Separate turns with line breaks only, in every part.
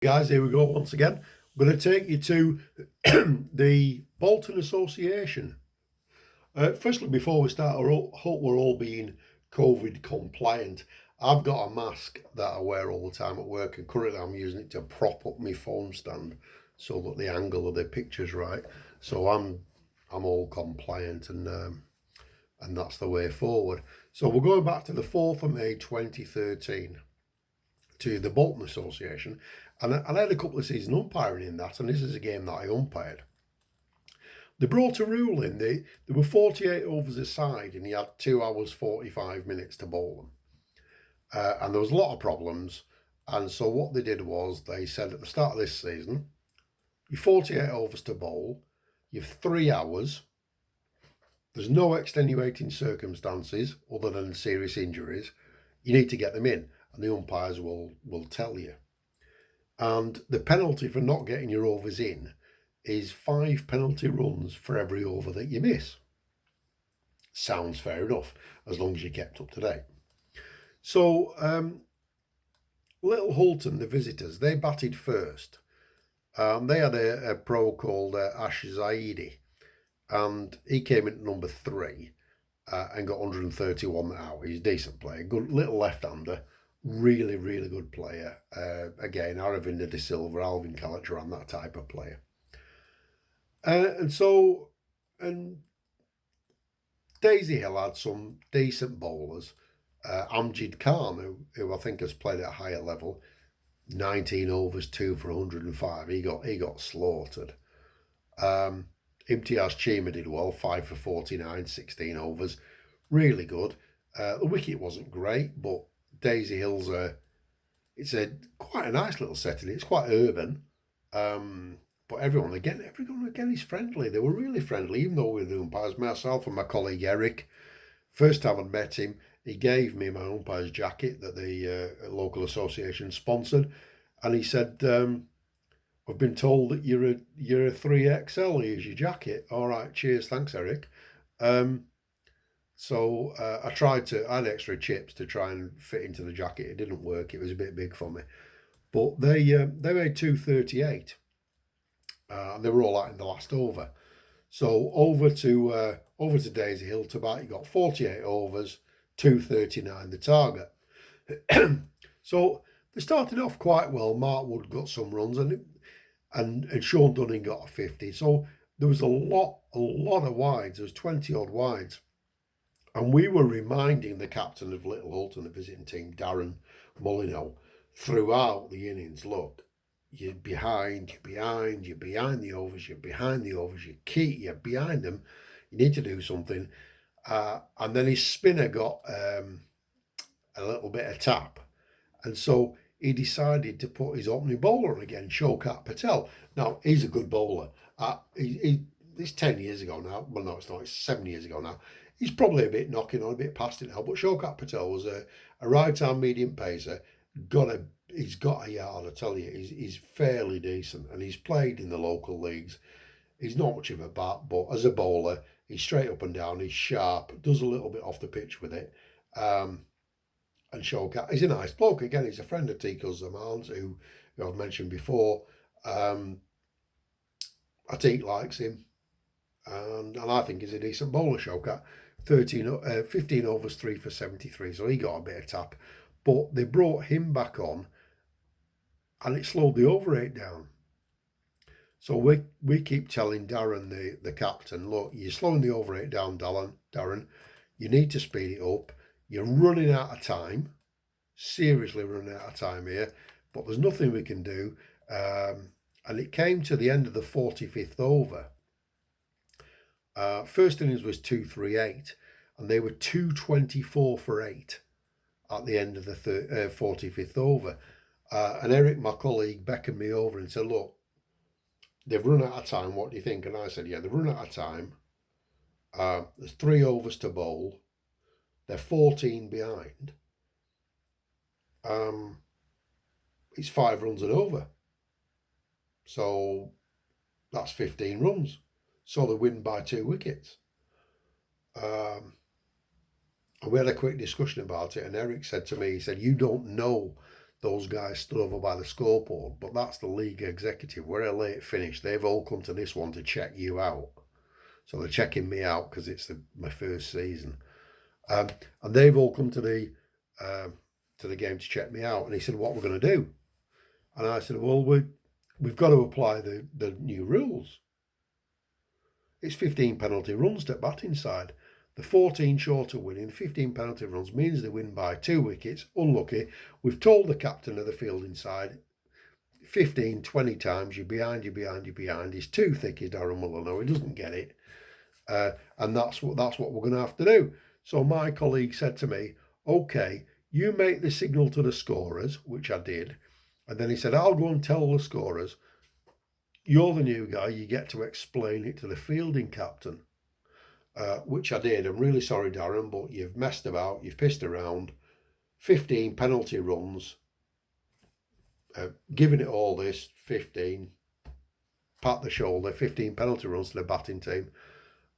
Guys, here we go once again. I'm going to take you to the Bolton Association. Firstly, before we start, I hope we're all being COVID compliant. I've got a mask that I wear all the time at work, and currently I'm using it to prop up my phone stand so that the angle of the picture's right. So I'm all compliant, and that's the way forward. So we're going back to the 4th of May 2013 to the Bolton Association, and I had a couple of seasons umpiring in that, and this is a game that I umpired. They brought a rule in. There were 48 overs a side, and you had 2 hours 45 minutes to bowl them. And there was a lot of problems. And so what they did was they said at the start of this season, you're 48 overs to bowl, you've 3 hours. There's no extenuating circumstances other than serious injuries. You need to get them in, and the umpires will tell you. And the penalty for not getting your overs in is 5 penalty runs for every over that you miss. Sounds fair enough, as long as you kept up to date. So Little Hulton, the visitors, they batted first. They had a pro called Ash Zaidi, and he came in at number 3 and got 131 out. He's a decent player, good little left-hander, really, really good player. Again, Aravinda De Silva, Alvin Calataran, that type of player. And Daisy Hill had some decent bowlers. Amjid Khan, who I think has played at a higher level, 19 overs, 2 for 105. He got slaughtered. Imtiaz Chima did well, 5 for 49, 16 overs. Really good. The wicket wasn't great, but Daisy Hill's it's quite a nice little setting. It's quite urban. But everyone again is friendly. They were really friendly, even though we were the umpires. Myself and my colleague Eric, first time I'd met him, he gave me my umpire's jacket that the local association sponsored, and he said, "I've been told that you're a 3XL. Here's your jacket." All right, cheers, thanks, Eric. So I had extra chips to try and fit into the jacket. It didn't work. It was a bit big for me. But they made 238. And they were all out in the last over. So over to Daisy Hill to bat. You got 48 overs, 239 the target. So they started off quite well. Mark Wood got some runs, and Sean Dunning got a 50. So there was a lot of wides. There was 20 odd wides. And we were reminding the captain of Little Hulton, the visiting team, Darren Molyneux, throughout the innings, look, you're behind the overs, you're behind the overs, you're behind them, you need to do something. And then his spinner got a little bit of tap. And so he decided to put his opening bowler on again, Showkat Patel. Now, he's a good bowler. It's 10 years ago now. Well, no, it's not. It's 7 years ago now. He's probably a bit knocking on, a bit past it now. But Showkat Patel was a right-arm medium pacer. He's got a yard, I tell you. He's fairly decent, and he's played in the local leagues. He's not much of a bat, but as a bowler, he's straight up and down. He's sharp, does a little bit off the pitch with it. And Showkat, he's a nice bloke. Again, he's a friend of Tico Zaman's, who I've mentioned before. Atik likes him, and I think he's a decent bowler, Showkat. 15 overs, 3 for 73, so he got a bit of tap. But they brought him back on, and it slowed the over rate down. So we keep telling Darren, the captain, look, you're slowing the over rate down, Darren. You need to speed it up. You're running out of time. Seriously running out of time here. But there's nothing we can do. And it came to the end of the 45th over. First innings was 238, and they were 224 for 8 at the end of the 45th over. And Eric, my colleague, beckoned me over and said, look, they've run out of time. What do you think? And I said, yeah, they've run out of time. There's 3 overs to bowl. They're 14 behind. It's 5 runs and over. So that's 15 runs. So they win by 2 wickets. And we had a quick discussion about it, and Eric said to me, he said, you don't know those guys stood over by the scoreboard, but that's the league executive. We're a late finish. They've all come to this one to check you out. So they're checking me out because it's my first season. And they've all come to the game to check me out. And he said, what we're going to do? And I said, well, we've got to apply the new rules. It's 15 penalty runs to batting side. The 14 short of winning, the 15 penalty runs means they win by 2 wickets. Unlucky. We've told the captain of the fielding side 15, 20 times, you're behind, you're behind, you're behind. He's too thick, is Darren Mulliner. He doesn't get it. And that's what we're going to have to do. So my colleague said to me, okay, you make the signal to the scorers, which I did. And then he said, I'll go and tell the scorers, you're the new guy, you get to explain it to the fielding captain, which I did. I'm really sorry, Darren, but you've messed about, you've pissed around. 15 penalty runs, giving it all this, 15, pat the shoulder, 15 penalty runs to the batting team.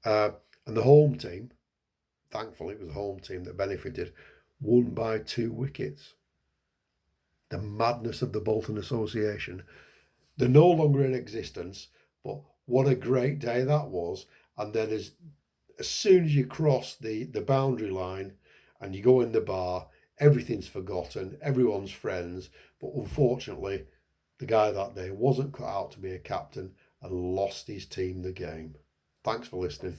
And the home team, thankfully it was the home team that benefited, won by 2 wickets. The madness of the Bolton Association. They're no longer in existence, but what a great day that was. And then as soon as you cross the boundary line and you go in the bar, everything's forgotten, everyone's friends. But unfortunately, the guy that day wasn't cut out to be a captain and lost his team the game. Thanks for listening.